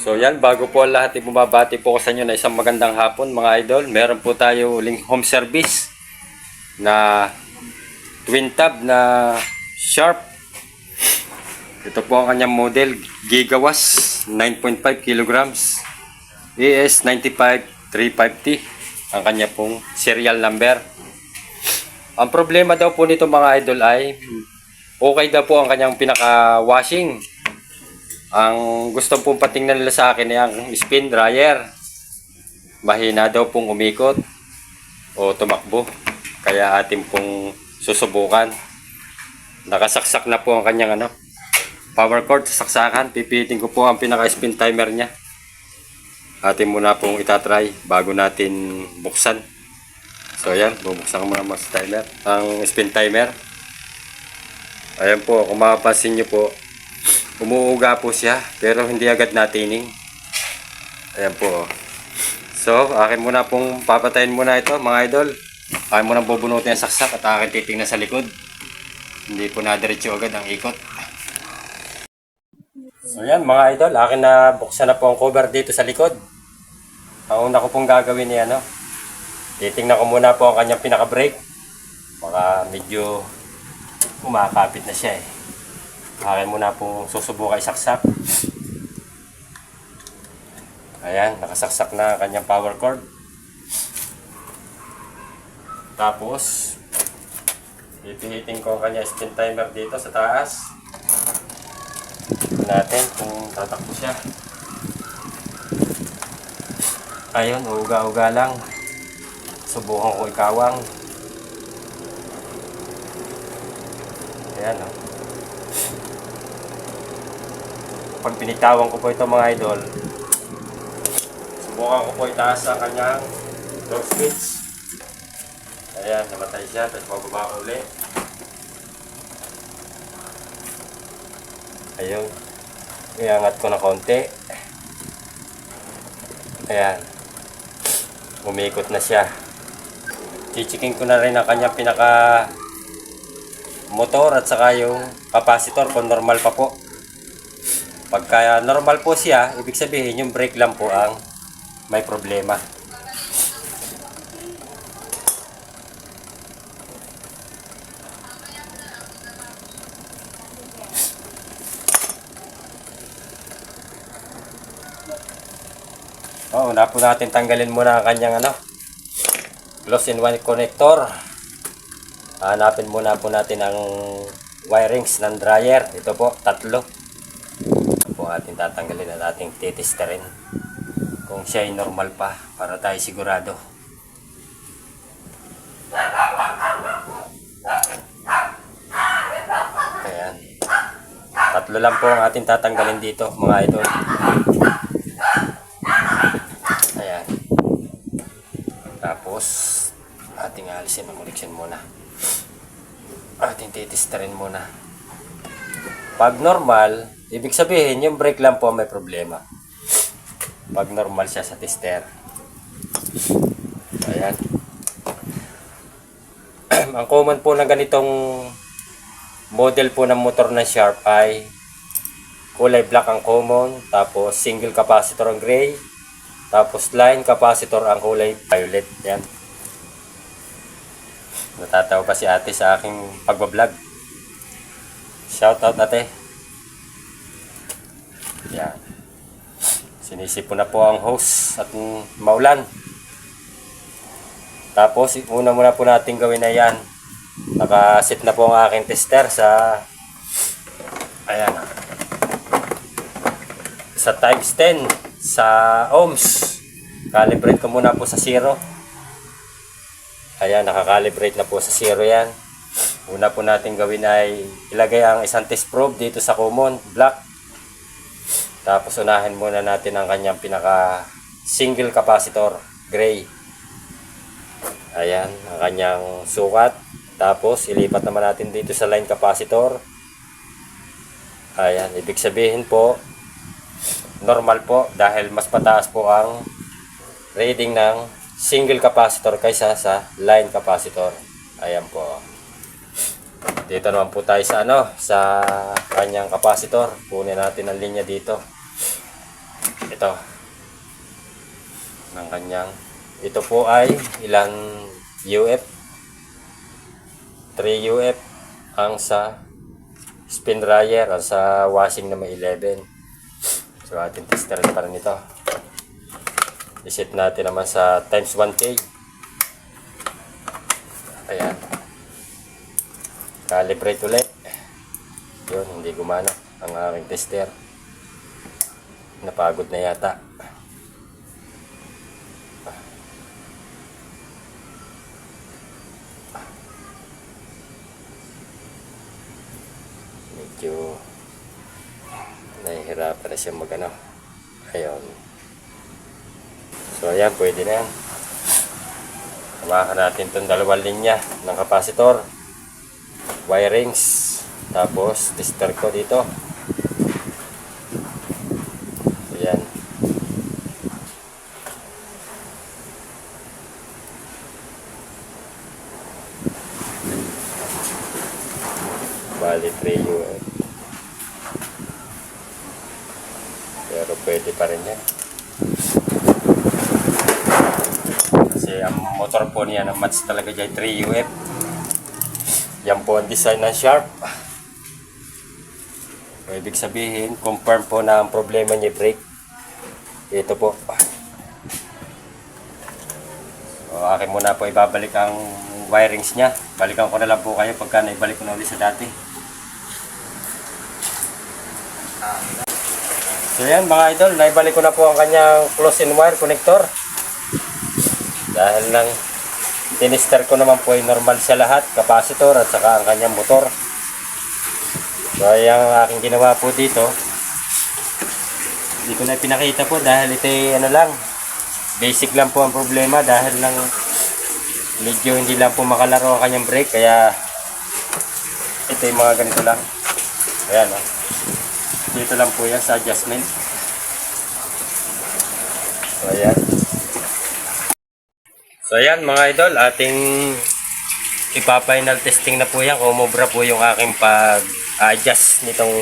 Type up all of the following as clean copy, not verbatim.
So yan, bago po ang lahat, ibumabati po ko sa inyo na isang magandang hapon mga idol. Meron po tayo uling home service na twin tab na Sharp. Ito po ang kanyang model, Gigawas 9.5 kilograms, ES 95350 ang kanya pong serial number. Ang problema daw po nito mga idol ay okay daw po ang kanyang pinaka-washing. Ang gusto pong patingnan nila sa akin ay ang spin dryer. Mahina daw pong umikot o tumakbo. Kaya atin pong susubukan. Nakasaksak na po ang kanyang power cord sa saksakan. Pipitin ko po ang pinaka-spin timer niya. Atin muna pong itatry bago natin buksan. So ayan, bubuksan ko muna mas timer. Ang spin timer. Ayan po, kung mapapansin nyo po, umuuga po siya, pero hindi agad natining. Ayan po. So, akin muna pong papatayin muna ito, mga idol. Akin muna bubunutin ang saksak at akin titingnan sa likod. Hindi po nadiretso agad ang ikot. So, yan mga idol. Akin na buksan na po ang cover dito sa likod. Ang una ko pong gagawin ay titingnan ko muna po ang kanyang pinaka-brake. Baka medyo kumakapit na siya eh. Akin muna pong susubukan isaksak. Ayan, nakasaksak na ang kanyang power cord. Tapos, pipihitin ko ang kanyang spin timer dito sa taas. Tignan natin kung tatakbo siya. Ayun, uga-uga lang. Subukan ko ikawang. Ayan, oh. Pag pinitawan ko po ito mga idol, subukan ko po itaas ang kanyang door switch. Ayan, namatay siya, tapos mababa ulit. Ayun, iangat ko na konti. Ayan, umikot na siya. Chichikin ko na rin ang kanyang pinaka motor at saka yung capacitor kung normal pa po. Pagka normal po siya, ibig sabihin yung brake lang po ang may problema. Una po natin tanggalin muna ang kanyang close-in-one connector. Hanapin muna po natin ang wirings ng dryer. Ito po, tatlo. Po ating tatanggalin at ating titesterin kung siya ay normal pa para tayo sigurado. Ayan, tatlo lang po ang ating tatanggalin dito mga idol. Ayan, tapos ating alisin ang connection muna, ating titesterin muna. Pag normal, ibig sabihin, yung brake lang po may problema. Pag normal siya sa tester. Ayan. Ang common po ng ganitong model po ng motor ng Sharp ay kulay black ang common, tapos single capacitor ang gray, tapos line capacitor ang kulay violet. Yan. Natatawa pa si ate sa aking pagbablog. Shoutout ate. Yan. Sinisipon na po ang hose at maulan. Tapos muna po natin gawin na yan. Nakasit na po ang aking tester sa ayan, sa times 10 sa ohms. Calibrate ko muna po sa 0. Ayan, nakakalibrate na po sa 0 yan. Una po natin gawin ay ilagay ang isang test probe dito sa common black. Tapos unahin muna natin ang kanyang pinaka single capacitor gray. Ayan, ang kanyang sukat. Tapos ilipat naman natin dito sa line capacitor. Ayan, ibig sabihin po normal po dahil mas pataas po ang reading ng single capacitor kaysa sa line capacitor. Ayan po. Dito naman po tayo sa sa kanyang capacitor. Kunin natin ang linya dito. ito ng kanyang, ito po ay ilang UF, 3 UF ang sa spin dryer, ang sa washing na may 11. So ating tester pa rin ito. I-set natin naman sa times 1K. Ayan, calibrate ulit. Yun, hindi gumana ang aking tester, napagod na yata. Medyo nahihirapan na siya magano. Ayun. So ayan, pwede na yan. Hawakan natin itong dalawang linya ng kapasitor, wirings, tapos tester ko dito. Ayan. Bali 3 UF. Pero pwede pa rin yan. Kasi ang motor po niya na match talaga dyan 3 UF. Yan po ang design ng Sharp. So, ibig sabihin, confirm po na ang problema niya brake. Ito po. So, akin muna po ibabalik ang wirings niya. Balikan ko na lang po kayo pagka naibalik ko na ulit sa dati. So yan mga idol, naibalik ko na po ang kanyang close-in wire connector. Dahil lang tinister ko naman po ay normal sa lahat, capacitor at saka ang kanyang motor. So yung aking ginawa po dito, hindi ko na pinakita po dahil ito ay ano lang, basic lang po ang problema dahil lang medyo hindi lang po makalaro ang kanyang brake, kaya ito yung mga ganito lang. Ayan o. Dito lang po yan sa adjustment. So ayan. So ayan mga idol, ating ipa-final testing na po yan kung umubra po yung aking pag-adjust nitong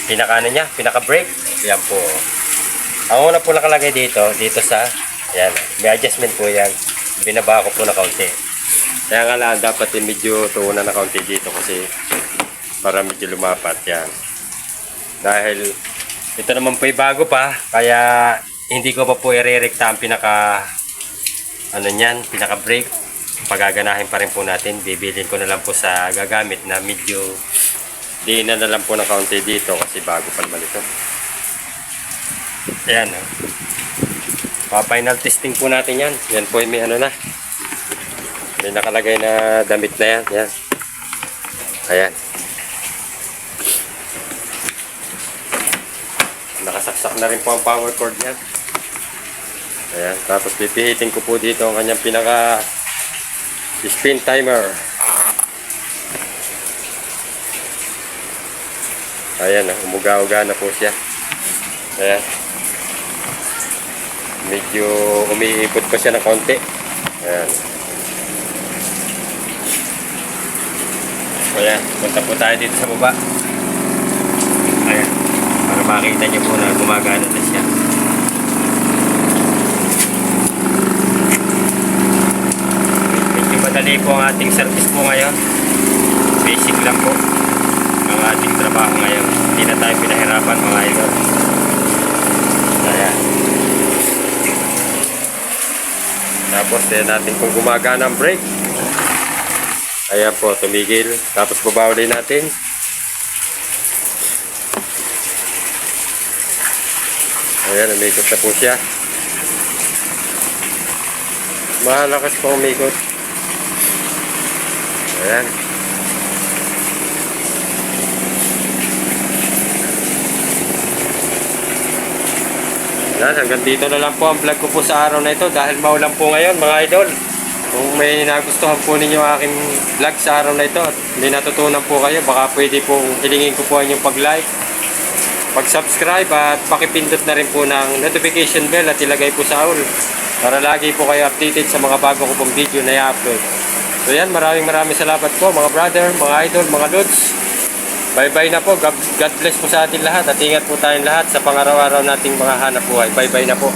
pinaka-ano niya, pinaka-brake. Yan po. Ang una po nakalagay dito sa, yan, may adjustment po yan. Binaba ko po na kaunti. Kaya nga lang, dapat medyo tuunan na kaunti dito kasi para medyo lumapat yan. Dahil ito naman po ay bago pa, kaya hindi ko pa po i-rerekta ang pinaka ano niyan, pinaka brake. Pagaganahin pa rin po natin, bibilin ko na lang po sa gagamit na medyo diinan na lang po ng kaunti dito kasi bago pa naman ito. Ayan o. Pa-final testing po natin yan. Yan po may ano na, may nakalagay na damit na yan. Yan. Ayan. Nakasaksak na rin po ang power cord niya. Ayan. Tapos pipihitin ko po dito ang kanyang pinaka spin timer. Ayan. Umuga-uga na po siya. Ayan. Medyo umiipot pa siya ng konti. Ayan. Ayan. Punta po tayo dito sa baba. Ayan. Para makita nyo po na gumagana na siya. Medyo madali po ang ating service po ngayon. Basic lang po ang ating trabaho ngayon. Hindi na tayo pinahirapan mga idol. Ayan. Tapos din natin kung gumagana ang brake. Ayan po, tumigil. Tapos babawalin natin. Ayan, umikot na po siya. Malakas po umikot. Ayan. Ayan, hanggang dito na lang po ang vlog ko po sa araw na ito dahil maulan po ngayon mga idol. Kung may nagustuhan po ninyo aking vlog sa araw na ito at may natutunan po kayo, baka pwede pong hilingin ko po ang inyong pag-like, pag-subscribe at pakipindot na rin po ng notification bell at ilagay po sa all para lagi po kayo updated sa mga bago ko pong video na i-upload. So yan, maraming salamat po mga brother, mga idol, mga lods. Bye-bye na po. God bless po sa atin lahat at ingat po tayong lahat sa pang-araw-araw nating mga hanap buhay. Bye-bye na po.